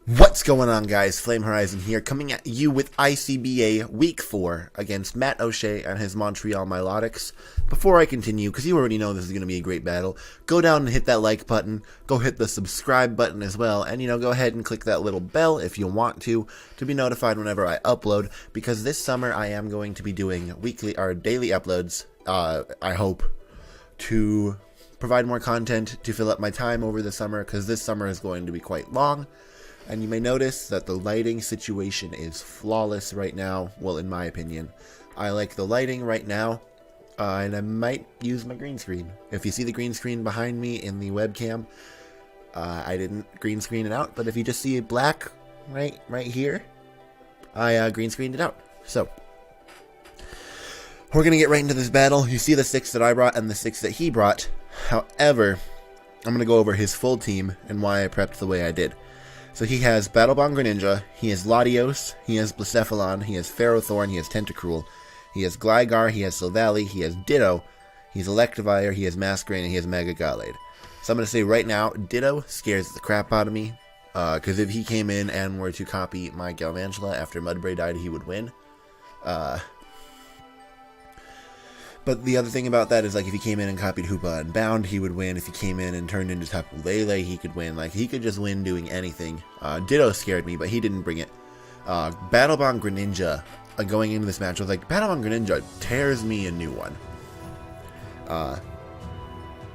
What's going on, guys? FlameHorizon here, coming at you with ICBA Week 4 against Matt Oshea and his Montreal Milotics. Before I continue, because you already know this is going to be a great battle, go down and hit that like button, go hit the subscribe button as well, and, go ahead and click that little bell if you want to be notified whenever I upload, because this summer I am going to be doing weekly or daily uploads, I hope, to provide more content to fill up my time over the summer, because this summer is going to be quite long. And you may notice that the lighting situation is flawless right now. Well, in my opinion. I like the lighting right now. And I might use my green screen. If you see the green screen behind me in the webcam, I didn't green screen it out. But if you just see it black right here, I green screened it out. So, we're going to get right into this battle. You see the 6 that I brought and the 6 that he brought. However, I'm going to go over his full team and why I prepped the way I did. So he has Battlebomb Greninja, he has Latios, he has Blacephalon, he has Ferrothorn, he has Tentacruel, he has Gligar, he has Silvally, he has Ditto, he has Electivire, he has Masquerain, and he has Mega Gallade. So I'm going to say right now, Ditto scares the crap out of me, because if he came in and were to copy my Galvantula after Mudbray died, he would win. But the other thing about that is, like, if he came in and copied Hoopa Unbound, he would win. If he came in and turned into Tapu Lele, he could win. Like, he could just win doing anything. Ditto scared me, but he didn't bring it. Battlebomb Greninja, going into this match, I was like, Battlebomb Greninja tears me a new one.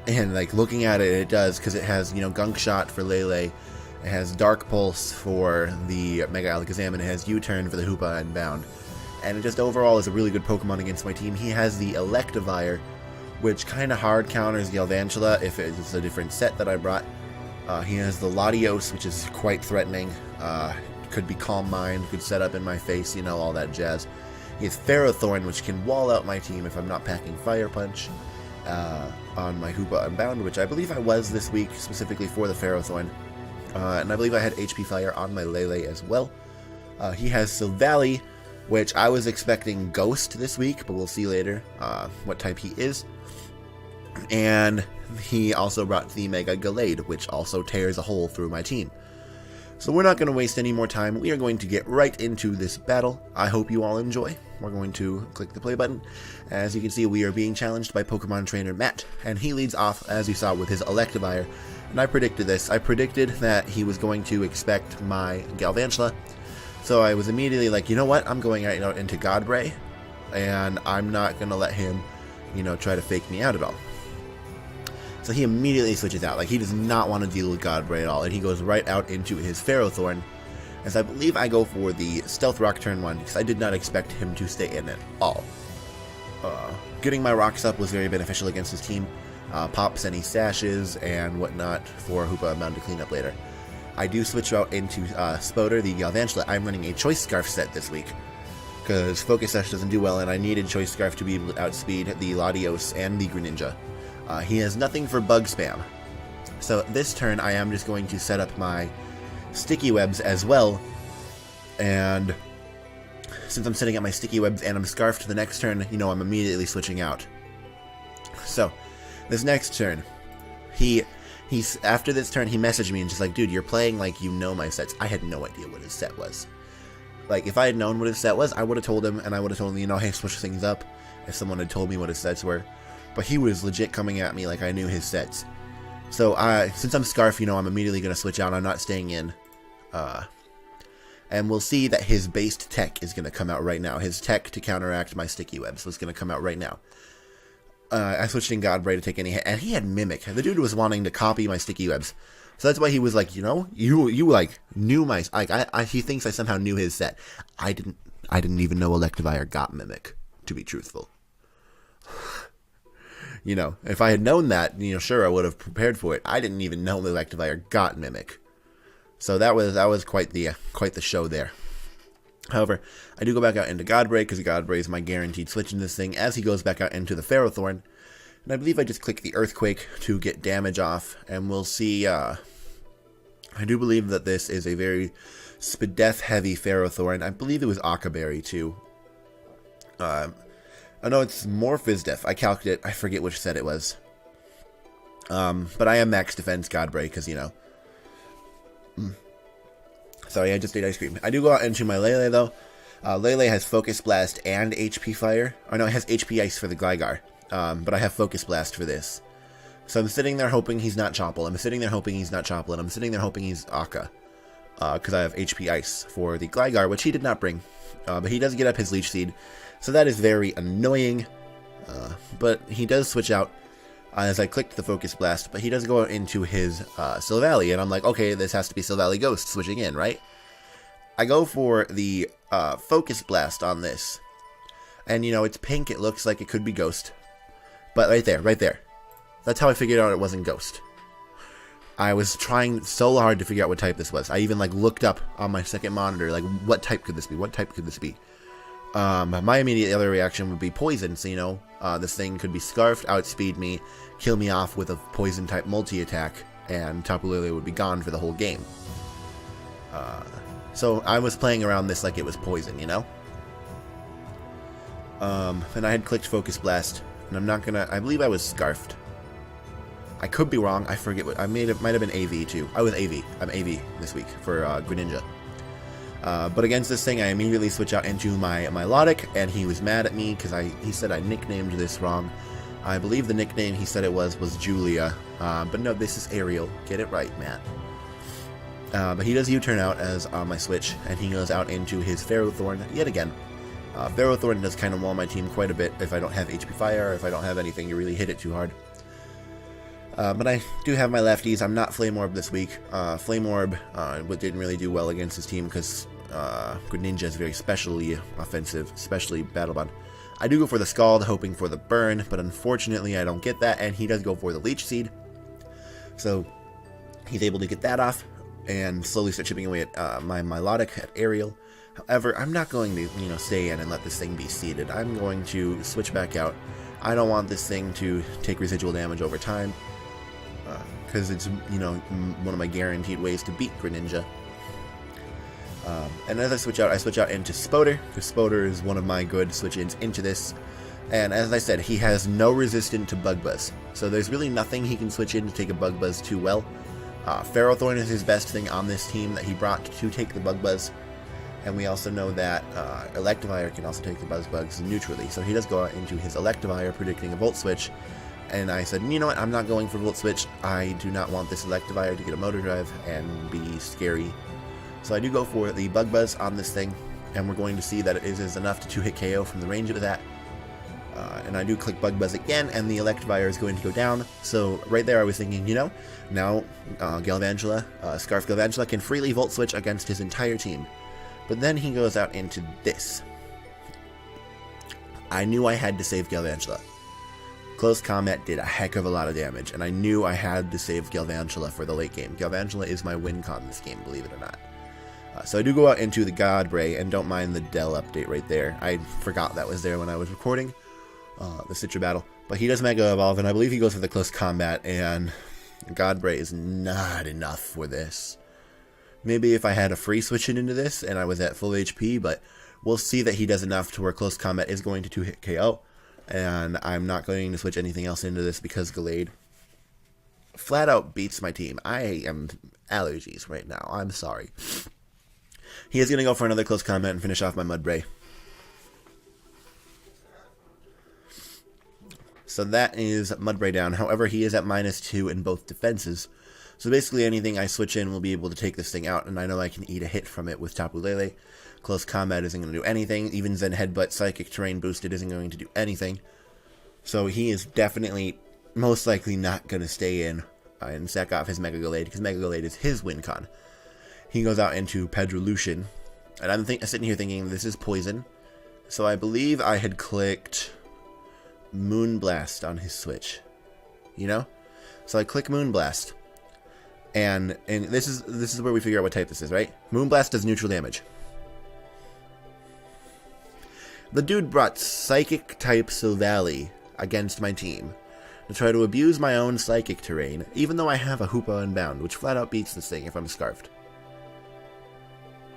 And, like, looking at it, it does, because it has, Gunk Shot for Lele. It has Dark Pulse for the Mega Alakazam, and it has U-Turn for the Hoopa Unbound. And it just overall is a really good Pokemon against my team. He has the Electivire, which kind of hard counters Galvantula if it's a different set that I brought. He has the Latios, which is quite threatening. Could be Calm Mind, could set up in my face, all that jazz. He has Ferrothorn, which can wall out my team if I'm not packing Fire Punch on my Hoopa Unbound, which I believe I was this week, specifically for the Ferrothorn. And I believe I had HP Fire on my Lele as well. He has Silvally, which I was expecting Ghost this week, but we'll see later what type he is. And he also brought the Mega Gallade, which also tears a hole through my team. So we're not going to waste any more time. We are going to get right into this battle. I hope you all enjoy. We're going to click the play button. As you can see, we are being challenged by Pokemon trainer Matt, and he leads off, as you saw, with his Electivire. And I predicted this. I predicted that he was going to expect my Galvantula. So I was immediately like, you know what, I'm going right into Godbray, and I'm not going to let him, try to fake me out at all. So he immediately switches out. Like, he does not want to deal with Godbray at all, and he goes right out into his Ferrothorn, as I believe I go for the Stealth Rock turn 1, because I did not expect him to stay in at all. Getting my rocks up was very beneficial against his team. Pops any sashes and whatnot for Hoopa Unbound to clean up later. I do switch out into Spoder, the Galvantula. I'm running a Choice Scarf set this week, because Focus Sash doesn't do well, and I needed Choice Scarf to be able to outspeed the Latios and the Greninja. He has nothing for Bug Spam. So this turn, I am just going to set up my Sticky Webs as well, and since I'm setting up my Sticky Webs and I'm Scarfed the next turn, I'm immediately switching out. So, this next turn, after this turn, he messaged me and just like, dude, you're playing like my sets. I had no idea what his set was. Like, if I had known what his set was, I would have told him, and I would have told him, hey, switch things up, if someone had told me what his sets were. But he was legit coming at me like I knew his sets. So, since I'm Scarf, I'm immediately going to switch out. I'm not staying in. And we'll see that his based tech is going to come out right now. His tech to counteract my Sticky Webs was going to come out right now. I switched in Godbray to take any hit, and he had Mimic. The dude was wanting to copy my Sticky Webs, so that's why he was like, you like knew my he thinks I somehow knew his set. I didn't even know Electivire got Mimic, to be truthful. If I had known that, sure, I would have prepared for it. I didn't even know Electivire got Mimic, so that was quite the show there. However, I do go back out into Godbray, because Godbray is my guaranteed switch in this thing, as he goes back out into the Ferrothorn. And I believe I just click the Earthquake to get damage off, and we'll see. I do believe that this is a very Spadef-heavy Ferrothorn. I believe it was Akaberry, too. I know it's more Fizdef. I calculated, I forget which set it was. But I am max defense Godbray, because, Sorry, I just ate ice cream. I do go out into my Lele, though. Lele has Focus Blast and HP Fire. Oh, no, it has HP Ice for the Gligar. But I have Focus Blast for this. So I'm sitting there hoping he's not Chople. I'm sitting there hoping he's not Chople. And I'm sitting there hoping he's Aka. Because I have HP Ice for the Gligar, which he did not bring. But he does get up his Leech Seed. So that is very annoying. But he does switch out as I clicked the Focus Blast. But he does go into his Silvally. And I'm like, okay, this has to be Silvally Ghost switching in, right? I go for the Focus Blast on this. And, you know, it's pink. It looks like it could be Ghost. But right there. That's how I figured out it wasn't Ghost. I was trying so hard to figure out what type this was. I even, like, looked up on my second monitor, like, what type could this be? What type could this be? My immediate other reaction would be Poison. So, you know, this thing could be Scarfed, outspeed me, kill me off with a Poison-type multi-attack, and Tapu Lele would be gone for the whole game. So I was playing around this like it was Poison, you know? And I had clicked Focus Blast, and I'm not gonna... I believe I was Scarfed. I could be wrong. I forget what... might have been AV, too. I was AV. I'm AV this week for Greninja. But against this thing, I immediately switch out into my Milotic, and he was mad at me because he said I nicknamed this wrong. I believe the nickname he said it was Julia. But no, this is Ariel. Get it right, Matt. But he does U-turn out as on my switch, and he goes out into his Ferrothorn yet again. Ferrothorn does kind of wall my team quite a bit if I don't have HP Fire, or if I don't have anything to really hit it too hard. But I do have my lefties. I'm not Flame Orb this week. Flame Orb didn't really do well against his team because Greninja is very specially offensive, especially Battle Bond. I do go for the Scald, hoping for the Burn, but unfortunately I don't get that, and he does go for the Leech Seed. So he's able to get that off and slowly start chipping away at my Milotic at Ariel. However, I'm not going to, you know, stay in and let this thing be seeded. I'm going to switch back out. I don't want this thing to take residual damage over time, because it's, you know, one of my guaranteed ways to beat Greninja. And as I switch out into Spoder, because Spoder is one of my good switch-ins into this. And as I said, he has no resistance to Bug Buzz, so there's really nothing he can switch in to take a Bug Buzz too well. Ferrothorn is his best thing on this team that he brought to take the Bug Buzz. And we also know that Electivire can also take the Buzzbugs neutrally. So he does go out into his Electivire, predicting a Volt Switch. And I said, you know what, I'm not going for Volt Switch. I do not want this Electivire to get a Motor Drive and be scary. So I do go for the Bug Buzz on this thing. And we're going to see that it is enough to 2-hit KO from the range of that. And I do click Bug Buzz again, and the Electivire is going to go down. So right there I was thinking, you know, now Galvantula, Scarf Galvantula can freely Volt Switch against his entire team. But then he goes out into this. I knew I had to save Galvantula. Close Combat did a heck of a lot of damage, and I knew I had to save Galvantula for the late game. Galvantula is my win con this game, believe it or not. So I do go out into the Godbray, and don't mind the Dell update right there. I forgot that was there when I was recording the Citra battle. But he does Mega Evolve, and I believe he goes for the Close Combat, and Godbray is not enough for this. Maybe if I had a free switch into this and I was at full HP, but we'll see that he does enough to where Close Combat is going to 2-hit KO. And I'm not going to switch anything else into this because Gallade flat out beats my team. I am allergies right now. I'm sorry. He is going to go for another Close Combat and finish off my Mudbray. So that is Mudbray down. However, he is at -2 in both defenses. So basically anything I switch in will be able to take this thing out, and I know I can eat a hit from it with Tapu Lele. Close Combat isn't going to do anything. Even Zen Headbutt Psychic Terrain boosted isn't going to do anything. So he is definitely, most likely not going to stay in and sack off his Mega Gallade, because Mega Gallade is his win con. He goes out into Pedrolution, and I'm sitting here thinking this is Poison. So I believe I had clicked Moonblast on his switch. You know? So I click Moonblast. And this is where we figure out what type this is, right? Moonblast does neutral damage. The dude brought Psychic type Silvally against my team to try to abuse my own Psychic terrain, even though I have a Hoopa Unbound, which flat out beats this thing if I'm Scarfed.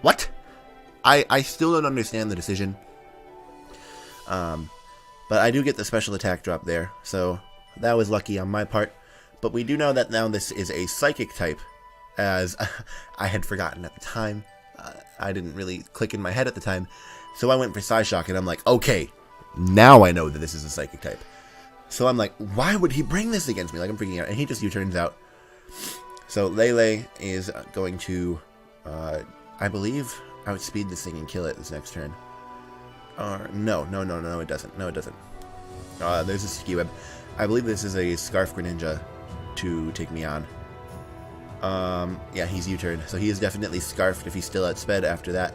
What? I still don't understand the decision. But I do get the special attack drop there, so that was lucky on my part. But we do know that now this is a Psychic type, as I had forgotten at the time. I didn't really click in my head at the time. So I went for Psyshock, and I'm like, okay, now I know that this is a Psychic type. So I'm like, why would he bring this against me? Like, I'm freaking out. And he just U-turns out. So Lele is going to, I believe, outspeed this thing and kill it this next turn. No, it doesn't. No, it doesn't. There's a Sticky Web. I believe this is a Scarf Greninja to take me on. Yeah, he's U-turned. So he is definitely Scarfed if he's still outsped after that.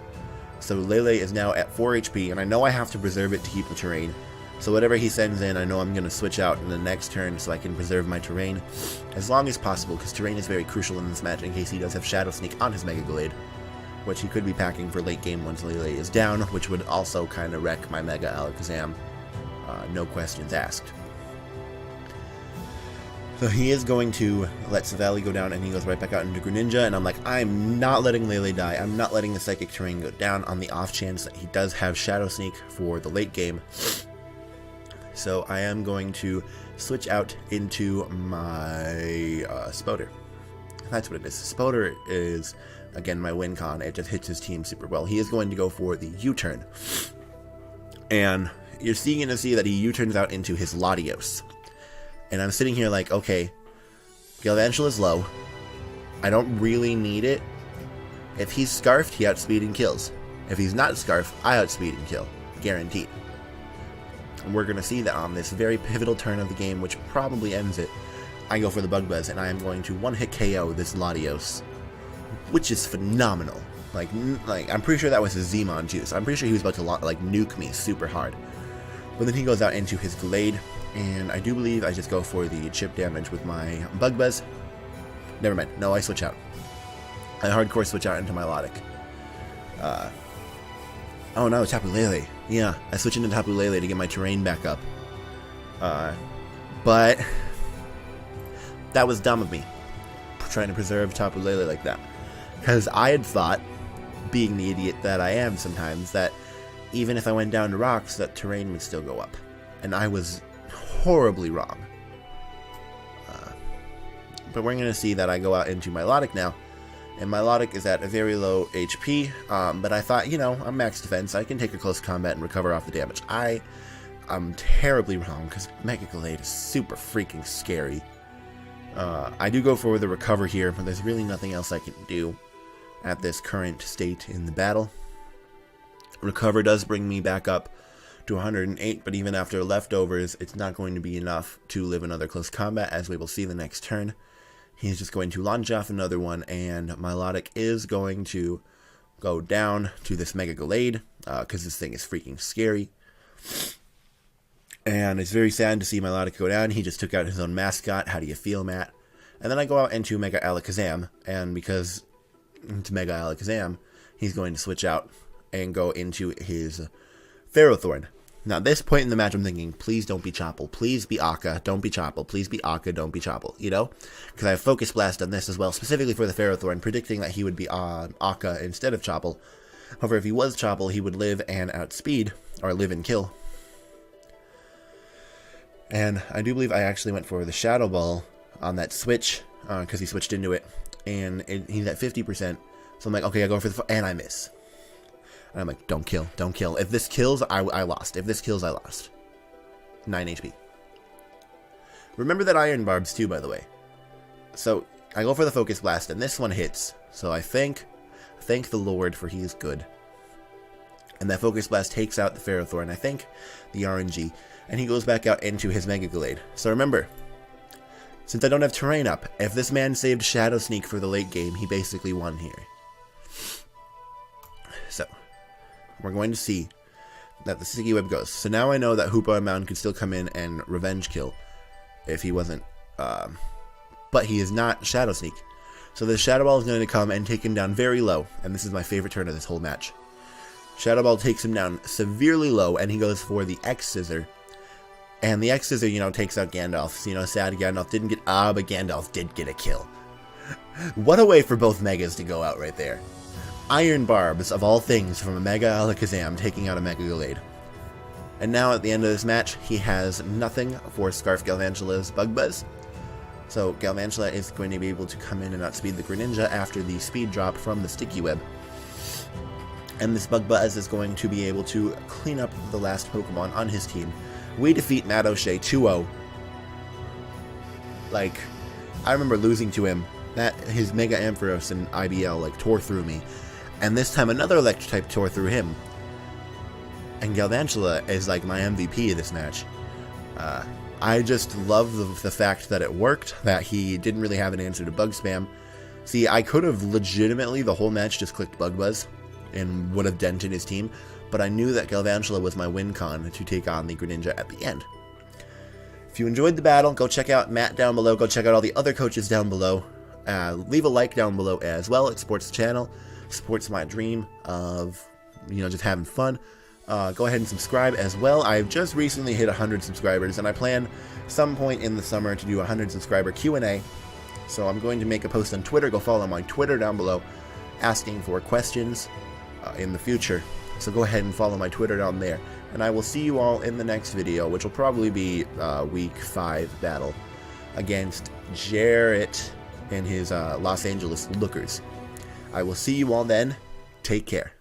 So Lele is now at 4 HP, and I know I have to preserve it to keep the terrain. So whatever he sends in, I know I'm going to switch out in the next turn so I can preserve my terrain as long as possible, because terrain is very crucial in this match in case he does have Shadow Sneak on his Mega Gallade, which he could be packing for late game once Lele is down, which would also kind of wreck my Mega Alakazam. No questions asked. So he is going to let Savali go down, and he goes right back out into Greninja, and I'm like, I'm not letting Lele die. I'm not letting the Psychic Terrain go down on the off chance that he does have Shadow Sneak for the late game. So I am going to switch out into my Spoder. That's what it is. Spoder is, again, my win con. It just hits his team super well. He is going to go for the U-turn. And you're going to see that he U-turns out into his Latios. And I'm sitting here like, okay, Galvantula is low. I don't really need it. If he's Scarfed, he outspeed and kills. If he's not Scarfed, I outspeed and kill. Guaranteed. And we're going to see that on this very pivotal turn of the game, which probably ends it. I go for the Bug Buzz, and I am going to one-hit KO this Latios, which is phenomenal. Like I'm pretty sure that was his Zmon juice. I'm pretty sure he was about to nuke me super hard. But then he goes out into his Gallade, and I do believe I just go for the chip damage with my Bug Buzz. Never mind. No, I switch out. I hardcore switch out into Milotic. Oh no, Tapu Lele. Yeah, I switch into Tapu Lele to get my terrain back up. But that was dumb of me, trying to preserve Tapu Lele like that. Because I had thought, being the idiot that I am sometimes, that even if I went down to rocks, that terrain would still go up. And I was horribly wrong. But we're going to see that I go out into Milotic now. And Milotic is at a very low HP. But I thought, you know, I'm max defense. I can take a close combat and recover off the damage. I'm terribly wrong, because Mega Gallade is super freaking scary. I do go for the recover here, but there's really nothing else I can do at this current state in the battle. Recover does bring me back up to 108, but even after leftovers, it's not going to be enough to live another close combat, as we will see the next turn. He's just going to launch off another one, and Milotic is going to go down to this Mega Gallade, because this thing is freaking scary. And it's very sad to see Milotic go down. He just took out his own mascot. How do you feel, Matt? And then I go out into Mega Alakazam, and because it's Mega Alakazam, he's going to switch out and go into his Ferrothorn. Now, at this point in the match, I'm thinking, please don't be Chople. Please be Akka. Don't be Chople. Please be Akka. Don't be Chople. You know? Because I have Focus Blast on this as well, specifically for the Ferrothorn, predicting that he would be Akka instead of Chople. However, if he was Chople, he would live and outspeed, or live and kill. And I do believe I actually went for the Shadow Ball on that switch, because he switched into it. And he's at 50%. So I'm like, okay, I go for the... And I miss. And I'm like, don't kill, don't kill. If this kills, I lost. If this kills, I lost. 9 HP. Remember that Iron Barbs too, by the way. So I go for the Focus Blast, and this one hits. So I thank the Lord, for he is good. And that Focus Blast takes out the Ferrothorn, I think the RNG, and he goes back out into his Mega Gallade. So remember, since I don't have terrain up, if this man saved Shadow Sneak for the late game, he basically won here. So we're going to see that the Sticky Web goes. So now I know that Hoopa and Mound could still come in and Revenge Kill if he wasn't, but he is not Shadow Sneak. So the Shadow Ball is going to come and take him down very low, and this is my favorite turn of this whole match. Shadow Ball takes him down severely low, and he goes for the X-Scissor. And the X-Scissor, you know, takes out Gandalf. You know, sad Gandalf didn't get, but Gandalf did get a kill. What a way for both Megas to go out right there. Iron Barbs, of all things, from a Mega Alakazam taking out a Mega Gallade. And now, at the end of this match, he has nothing for Scarf Galvantula's Bug Buzz. So Galvantula is going to be able to come in and outspeed the Greninja after the speed drop from the Sticky Web. and this Bug Buzz is going to be able to clean up the last Pokemon on his team. We defeat Matt Oshea 2-0. Like, I remember losing to him. His Mega Ampharos and IBL like tore through me, and this time another Electric type tore through him. And Galvantula is like my MVP of this match. I just love the fact that it worked, that he didn't really have an answer to Bug Spam. See, I could have legitimately the whole match just clicked Bug Buzz and would have dented his team, but I knew that Galvantula was my win con to take on the Greninja at the end. If you enjoyed the battle, go check out Matt down below, go check out all the other coaches down below. Leave a like down below as well. It supports the channel, supports my dream of, just having fun. Go ahead and subscribe as well. I've just recently hit 100 subscribers, and I plan some point in the summer to do a 100 subscriber Q&A. So I'm going to make a post on Twitter. Go follow my Twitter down below, asking for questions in the future. So go ahead and follow my Twitter down there. And I will see you all in the next video, which will probably be Week 5 battle against Jarrett and his Los Angeles Lookers. I will see you all then. Take care.